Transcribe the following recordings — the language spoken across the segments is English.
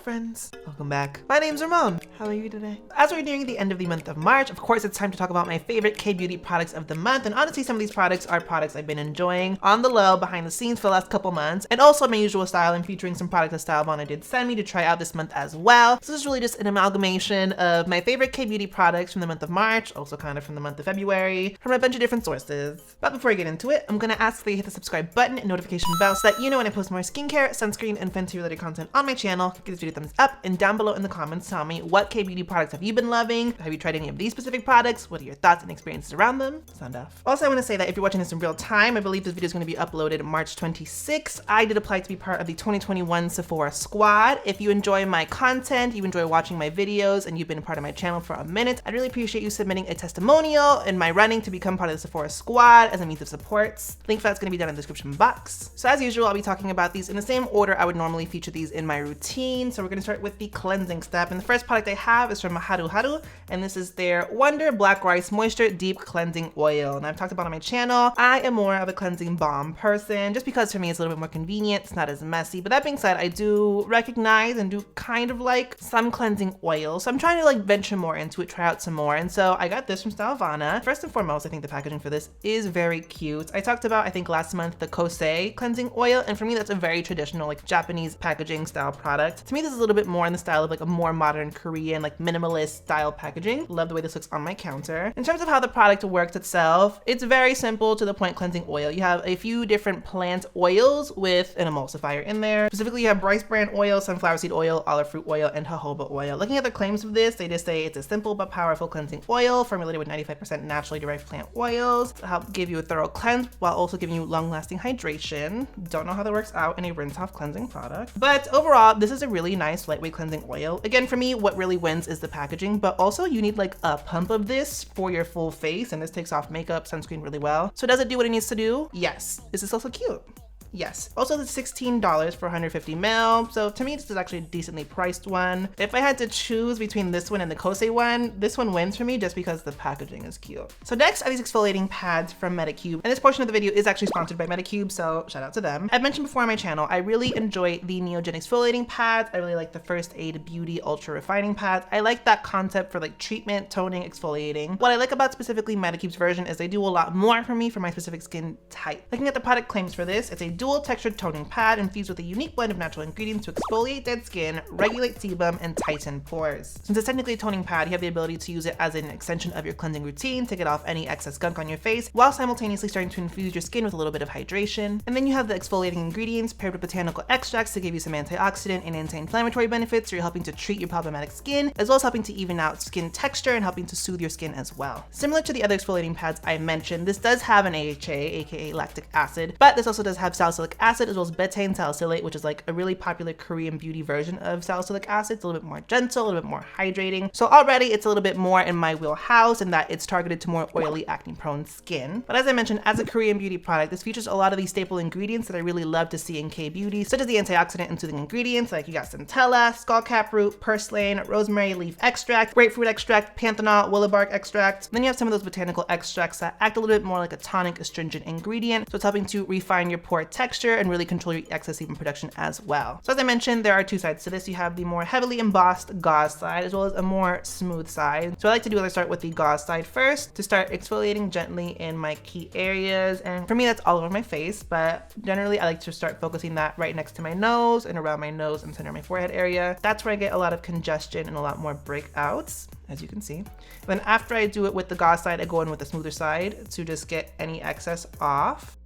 friends, welcome back. My name's Ramon. How are you today? As we're nearing the end of the month of March, of course it's time to talk about my favorite K-beauty products of the month, and honestly some of these products are products I've been enjoying on the low behind the scenes for the last couple months, and also my usual style and featuring some products that StyleVana did send me to try out this month as well. So this is really just an amalgamation of my favorite K-beauty products from the month of March, also kind of from the month of February, from a bunch of different sources. But before I get into it, I'm gonna ask that you hit the subscribe button and notification bell so that you know when I post more skincare, sunscreen, and fancy related content on my channel. Give this video a thumbs up, and down below in the comments tell me what K-beauty products have you been loving? Have you tried any of these specific products? What are your thoughts and experiences around them? Sound off. Also, I want to say that if you're watching this in real time, I believe this video is going to be uploaded March 26th. I did apply to be part of the 2021 Sephora squad. If you enjoy my content, you enjoy watching my videos, and you've been a part of my channel for a minute, I'd really appreciate you submitting a testimonial in my running to become part of the Sephora squad as a means of support. Link for that's going to be down in the description box. So as usual, I'll be talking about these in the same order I would normally feature these in my routine. So we're going to start with the cleansing step, and the first product I have is from Haruharu, and this is their Wonder Black Rice Moisture Deep Cleansing Oil. And I've talked about on my channel, I am more of a cleansing balm person, just because for me it's a little bit more convenient, it's not as messy. But that being said, I do recognize and do kind of like some cleansing oil, so I'm trying to like venture more into it, try out some more. And so I got this from StyleVana. First and foremost, I think the packaging for this is very cute. I talked about, I think last month, the Kosei cleansing oil, and for me that's a very traditional like Japanese packaging style product. To me this is a little bit more in the style of like a more modern Korean like minimalist style packaging. Love the way this looks on my counter. In terms of how the product works itself, it's very simple to the point cleansing oil. You have a few different plant oils with an emulsifier in there. Specifically you have rice bran oil, sunflower seed oil, olive fruit oil, and jojoba oil. Looking at the claims of this, they just say it's a simple but powerful cleansing oil formulated with 95% naturally derived plant oils to help give you a thorough cleanse while also giving you long-lasting hydration. Don't know how that works out in a rinse-off cleansing product, but overall this is a really nice lightweight cleansing oil. Again, for me what really wins is the packaging, but also you need like a pump of this for your full face, and this takes off makeup, sunscreen really well. So does it do what it needs to do? Yes. Is this also cute? Yes. Also, it's $16 for 150 ml. So to me, this is actually a decently priced one. If I had to choose between this one and the Kosei one, this one wins for me just because the packaging is cute. So next are these exfoliating pads from Medicube. And this portion of the video is actually sponsored by Medicube, so shout out to them. I've mentioned before on my channel, I really enjoy the Neogen exfoliating pads. I really like the First Aid Beauty Ultra Refining pads. I like that concept for like treatment, toning, exfoliating. What I like about specifically Medicube's version is they do a lot more for me for my specific skin type. Looking at the product claims for this, it's a dual textured toning pad infused with a unique blend of natural ingredients to exfoliate dead skin, regulate sebum, and tighten pores. Since it's technically a toning pad, you have the ability to use it as an extension of your cleansing routine to get off any excess gunk on your face while simultaneously starting to infuse your skin with a little bit of hydration. And then you have the exfoliating ingredients paired with botanical extracts to give you some antioxidant and anti-inflammatory benefits, so you're helping to treat your problematic skin, as well as helping to even out skin texture and helping to soothe your skin as well. Similar to the other exfoliating pads I mentioned, this does have an AHA, aka lactic acid, but this also does have salicylic acid as well as betaine salicylate, which is like a really popular Korean beauty version of salicylic acid. It's a little bit more gentle, a little bit more hydrating. So already it's a little bit more in my wheelhouse in that it's targeted to more oily, acne-prone skin. But as I mentioned, as a Korean beauty product, this features a lot of these staple ingredients that I really love to see in K-beauty, such as the antioxidant and soothing ingredients like you got centella, skullcap root, purslane, rosemary leaf extract, grapefruit extract, panthenol, willow bark extract. Then you have some of those botanical extracts that act a little bit more like a tonic, astringent ingredient, so it's helping to refine your pore texture and really control your excess sebum production as well. So as I mentioned, there are two sides to this. You have the more heavily embossed gauze side as well as a more smooth side. So what I like to do is I start with the gauze side first to start exfoliating gently in my key areas, and for me that's all over my face, but generally I like to start focusing that right next to my nose and around my nose and center of my forehead area. That's where I get a lot of congestion and a lot more breakouts, as you can see. Then after I do it with the gauze side, I go in with the smoother side to just get any excess off.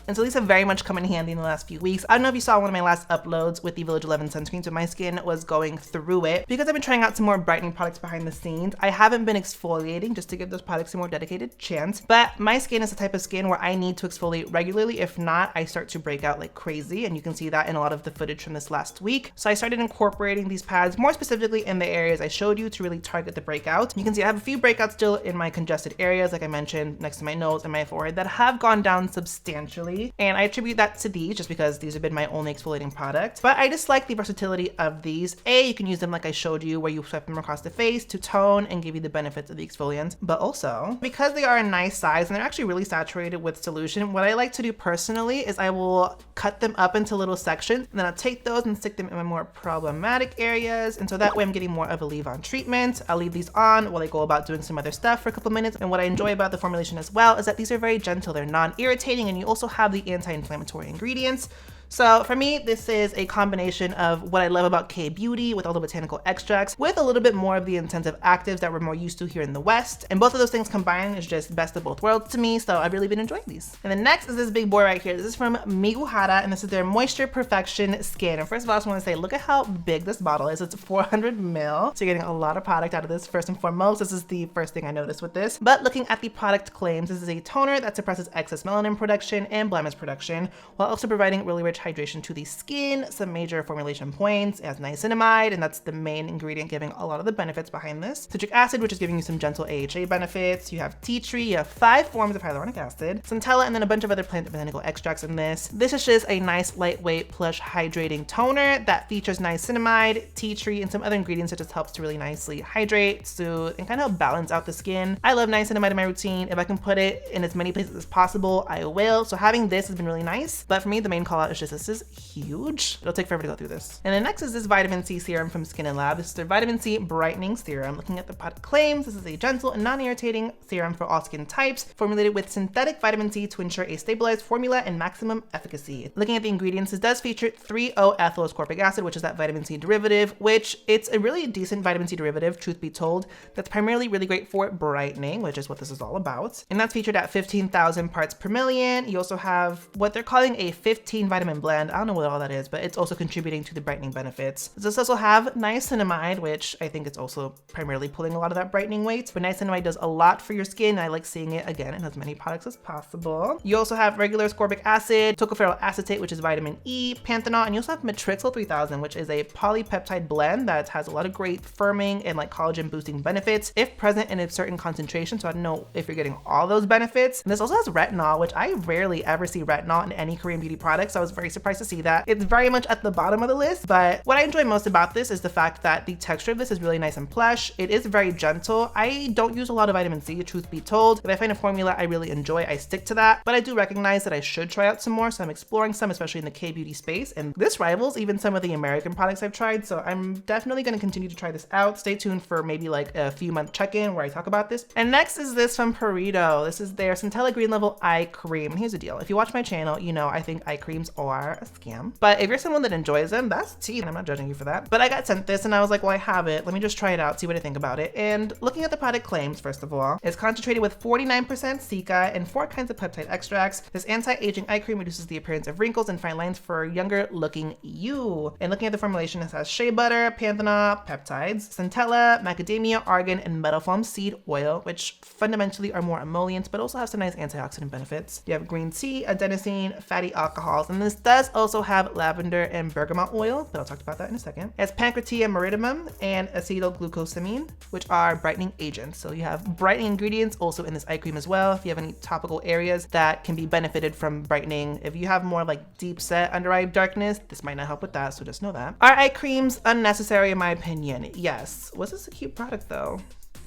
And so these have very much come in handy in the last few weeks. I don't know if you saw one of my last uploads with the Village 11 sunscreens, but my skin was going through it. Because I've been trying out some more brightening products behind the scenes, I haven't been exfoliating just to give those products a more dedicated chance. But my skin is the type of skin where I need to exfoliate regularly. If not, I start to break out like crazy. And you can see that in a lot of the footage from this last week. So I started incorporating these pads more specifically in the areas I showed you to really target the breakout. You can see I have a few breakouts still in my congested areas, like I mentioned, next to my nose and my forehead, that have gone down substantially. VANAFAMILY, and I attribute that to these just because these have been my only exfoliating product. But I just like the versatility of these. You can use them like I showed you, where you swipe them across the face to tone and give you the benefits of the exfoliant, but also because they are a nice size and they're actually really saturated with solution, what I like to do personally is I will cut them up into little sections, and then I'll take those and stick them in my more problematic areas, and so that way I'm getting more of a leave-on treatment. I'll leave these on while I go about doing some other stuff for a couple minutes, and what I enjoy about the formulation as well is that these are very gentle, they're non-irritating, and you also have the anti-inflammatory ingredients. So for me, this is a combination of what I love about K-beauty with all the botanical extracts with a little bit more of the intensive actives that we're more used to here in the West. And both of those things combined is just best of both worlds to me. So I've really been enjoying these. And then next is this big boy right here. This is from Miguhara, and this is their Moisture Perfection Skin. And first of all, I just want to say, look at how big this bottle is. It's 400 ml. So you're getting a lot of product out of this. First and foremost, this is the first thing I noticed with this. But looking at the product claims, this is a toner that suppresses excess melanin production and blemish production, while also providing really rich hydration to the skin. Some major formulation points: it has niacinamide, and that's the main ingredient giving a lot of the benefits behind this. Citric acid, which is giving you some gentle AHA benefits. You have tea tree, you have 5 forms of hyaluronic acid, Centella, and then a bunch of other plant and botanical extracts in this. This is just a nice lightweight plush hydrating toner that features niacinamide, tea tree, and some other ingredients that just helps to really nicely hydrate, soothe, and kind of balance out the skin. I love niacinamide in my routine. If I can put it in as many places as possible, I will. So having this has been really nice. But for me, the main call out is just this is huge. It'll take forever to go through this. And then next is this vitamin C serum from Skin&Lab. This is their vitamin C brightening serum. Looking at the product claims, this is a gentle and non-irritating serum for all skin types, formulated with synthetic vitamin C to ensure a stabilized formula and maximum efficacy. Looking at the ingredients, this does feature 3-O-ethylascorbic acid, which is that vitamin C derivative, which it's a really decent vitamin C derivative, truth be told, that's primarily really great for brightening, which is what this is all about. And that's featured at 15,000 parts per million. You also have what they're calling a 15 vitamin blend. I don't know what all that is, but it's also contributing to the brightening benefits. This also have niacinamide, which I think it's also primarily pulling a lot of that brightening weight, but niacinamide does a lot for your skin. I like seeing it again in as many products as possible. You also have regular ascorbic acid, tocopherol acetate, which is vitamin E, panthenol, and you also have matrixyl 3000, which is a polypeptide blend that has a lot of great firming and like collagen boosting benefits if present in a certain concentration. So I don't know if you're getting all those benefits. And this also has retinol, which I rarely ever see retinol in any Korean beauty product, so I was very surprised to see that. It's very much at the bottom of the list, but what I enjoy most about this is the fact that the texture of this is really nice and plush. It is very gentle. I don't use a lot of vitamin C, truth be told. If I find a formula I really enjoy, I stick to that, but I do recognize that I should try out some more, so I'm exploring some, especially in the K-beauty space, and this rivals even some of the American products I've tried, so I'm definitely going to continue to try this out. Stay tuned for maybe like a few month check-in where I talk about this. And next is this from PURITO. This is their Centella Green Level Eye Cream. And here's the deal. If you watch my channel, you know I think eye creams are a scam, but if you're someone that enjoys them, that's tea, and I'm not judging you for that. But I got sent this and I was like, well, I have it. Let me just try it out, see what I think about it. And looking at the product claims, first of all, it's concentrated with 49% cica and 4 kinds of peptide extracts. This anti-aging eye cream reduces the appearance of wrinkles and fine lines for younger looking you. And looking at the formulation, it has shea butter, panthenol, peptides, centella, macadamia, argan, and metal foam seed oil, which fundamentally are more emollients, but also have some nice antioxidant benefits. You have green tea, adenosine, fatty alcohols, and this does also have lavender and bergamot oil, but I'll talk about that in a second. It has pancreatia maridimum and acetylglucosamine, which are brightening agents. So you have brightening ingredients also in this eye cream as well. If you have any topical areas that can be benefited from brightening, if you have more like deep set under eye darkness, this might not help with that, so just know that. Are eye creams unnecessary in my opinion? Yes. Was this a cute product though?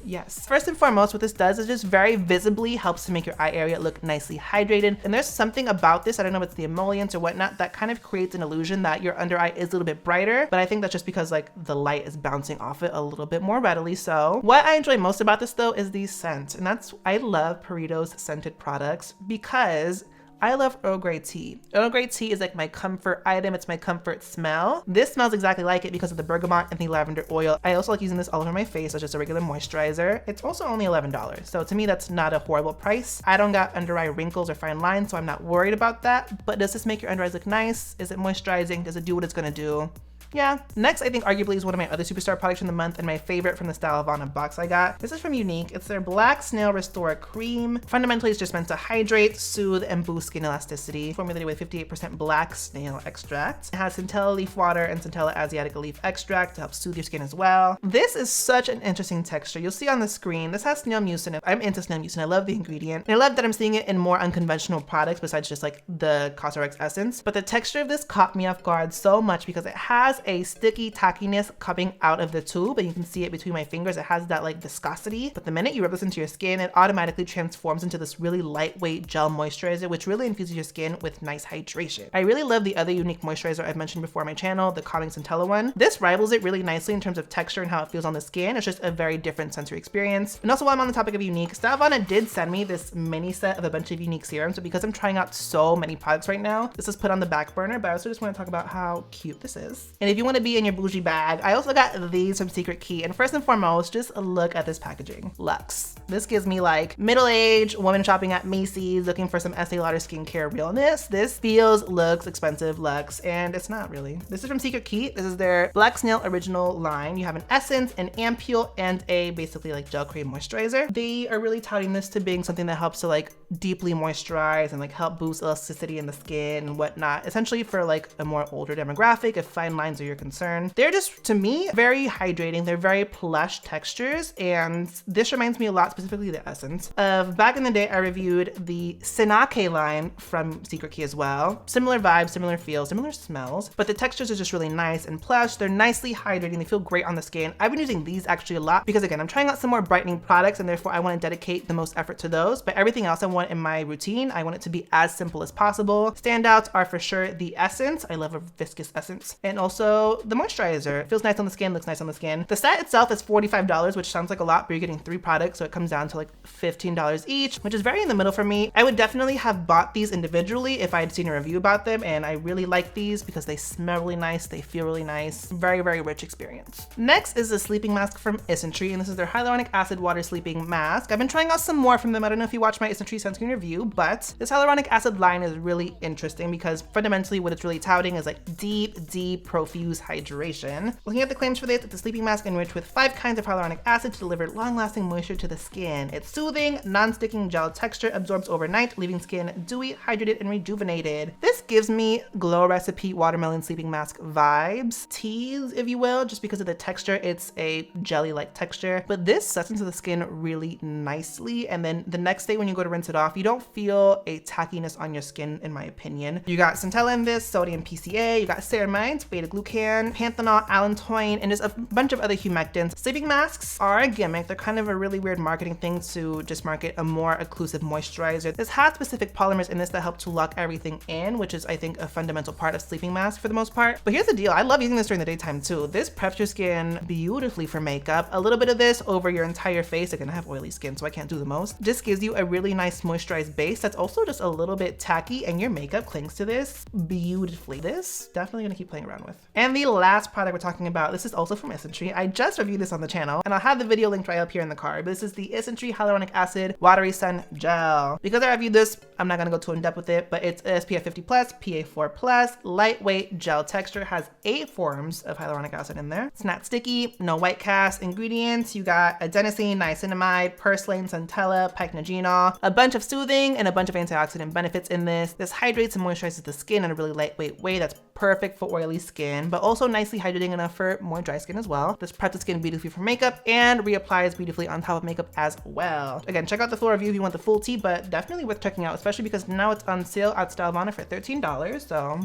Yes. First and foremost, what this does is just very visibly helps to make your eye area look nicely hydrated. And there's something about this, I don't know if it's the emollients or whatnot, that kind of creates an illusion that your under eye is a little bit brighter. But I think that's just because like the light is bouncing off it a little bit more readily. So what I enjoy most about this though is the scent. And that's, I love PURITO's scented products because I love Earl Grey tea. Earl Grey tea is like my comfort item. It's my comfort smell. This smells exactly like it because of the bergamot and the lavender oil. I also like using this all over my face as just a regular moisturizer. It's also only $11. So to me, that's not a horrible price. I don't got under eye wrinkles or fine lines, so I'm not worried about that. But does this make your under eyes look nice? Is it moisturizing? Does it do what it's gonna do? Yeah. Next, I think arguably is one of my other superstar products from the month and my favorite from the STYLEVANA box I got. This is from Iunik. It's their Black Snail Restore Cream. Fundamentally, it's just meant to hydrate, soothe, and boost skin elasticity. Formulated with 58% black snail extract. It has Centella leaf water and Centella asiatica leaf extract to help soothe your skin as well. This is such an interesting texture. You'll see on the screen, this has snail mucin in it. I'm into snail mucin. I love the ingredient. And I love that I'm seeing it in more unconventional products besides just like the Cosrx essence. But the texture of this caught me off guard so much because it has a sticky tackiness coming out of the tube, and you can see it between my fingers. It has that like viscosity, but the minute you rub this into your skin, it automatically transforms into this really lightweight gel moisturizer, which really infuses your skin with nice hydration. I really love the other Iunik moisturizer I've mentioned before on my channel, the Calming Centella one. This rivals it really nicely in terms of texture and how it feels on the skin. It's just a very different sensory experience. And also, while I'm on the topic of Iunik, StyleVana did send me this mini set of a bunch of Iunik serums. So because I'm trying out so many products right now, this is put on the back burner, but I also just want to talk about how cute this is. And if you want to be in your bougie bag, I also got these from Secret Key. And first and foremost, just look at this packaging. Luxe. This gives me like middle-aged woman shopping at Macy's looking for some Estee Lauder skincare realness. This feels, looks expensive, luxe, and it's not really. This is from Secret Key. This is their Black Snail Original line. You have an essence, an ampule, and a basically like gel cream moisturizer. They are really touting this to being something that helps to like deeply moisturize and like help boost elasticity in the skin and whatnot. Essentially for like a more older demographic, if fine lines are your concern. They're just, to me, very hydrating. They're very plush textures, and this reminds me a lot, specifically the essence, of back in the day I reviewed the Sinake line from Secret Key as well. Similar vibes, similar feels, similar smells, but the textures are just really nice and plush. They're nicely hydrating. They feel great on the skin. I've been using these actually a lot because again, I'm trying out some more brightening products and therefore I want to dedicate the most effort to those, but everything else I want in my routine, I want it to be as simple as possible. Standouts are for sure the essence. I love a viscous essence. And also the moisturizer. It feels nice on the skin, looks nice on the skin. The set itself is $45, which sounds like a lot, but you're getting 3 products, so it comes down to like $15 each, which is very in the middle for me. I would definitely have bought these individually if I had seen a review about them, and I really like these because they smell really nice, they feel really nice. Very, very rich experience. Next is the sleeping mask from Isntree, and this is their hyaluronic acid water sleeping mask. I've been trying out some more from them. I don't know if you watched my Isntree sunscreen review, but this hyaluronic acid line is really interesting because fundamentally what it's really touting is like deep profuse hydration. Looking at the claims for this, it's a sleeping mask enriched with 5 kinds of hyaluronic acid to deliver long-lasting moisture to the skin. It's soothing, non-sticking gel texture, absorbs overnight, leaving skin dewy, hydrated, and rejuvenated. This gives me Glow Recipe watermelon sleeping mask vibes, tease if you will, just because of the texture. It's a jelly-like texture, but this sets into the skin really nicely, and then the next day when you go to rinse it off, you don't feel a tackiness on your skin, in my opinion. You got Centella in this, sodium PCA, you got ceramides, beta-glucan, panthenol, allantoin, and just a bunch of other humectants. Sleeping masks are a gimmick. They're kind of a really weird marketing thing to just market a more occlusive moisturizer. This has specific polymers in this that help to lock everything in, which is I think a fundamental part of sleeping masks for the most part. But here's the deal, I love using this during the daytime too. This preps your skin beautifully for makeup. A little bit of this over your entire face. Again, I have oily skin, so I can't do the most. Just gives you a really nice moisturized base that's also just a little bit tacky, and your makeup clings to this beautifully. This definitely gonna keep playing around with. And the last product we're talking about, this is also from Isntree. I just reviewed this on the channel, and I'll have the video linked right up here in the card. This is the Isntree Hyaluronic Acid Watery Sun Gel. Because I reviewed this, I'm not gonna go too in depth with it, but it's SPF 50+, PA4+, lightweight gel texture, has 8 forms of hyaluronic acid in there. It's not sticky, no white cast. Ingredients, you got adenosine, niacinamide, purslane, centella, pycnogenol, a bunch of soothing and a bunch of antioxidant benefits in this. This hydrates and moisturizes the skin in a really lightweight way that's perfect for oily skin, but also nicely hydrating enough for more dry skin as well. This preps the skin beautifully for makeup and reapplies beautifully on top of makeup as well. Again, check out the full review if you want the full tea, but definitely worth checking out, especially because now it's on sale at StyleVana for $13, so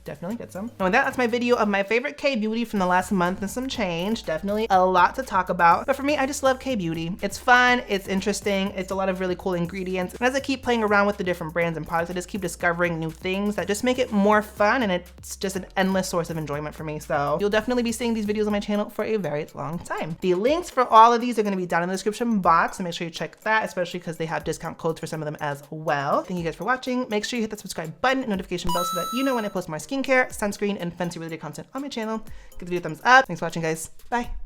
definitely get some. And with that, that's my video of my favorite K-beauty from the last month and some change. Definitely a lot to talk about, but for me, I just love K-beauty. It's fun, it's interesting, it's a lot of really cool ingredients. And as I keep playing around with the different brands and products, I just keep discovering new things that just make it more fun, and it's just an endless source of enjoyment for me. So you'll definitely be seeing these videos on my channel for a very long time. The links for all of these are gonna be down in the description box, so make sure you check that, especially because they have discount codes for some of them as well. Thank you guys for watching. Make sure you hit the subscribe button and notification bell so that you know when I post more skincare, sunscreen, and fancy related content on my channel. Give the video a thumbs up. Thanks for watching, guys. Bye.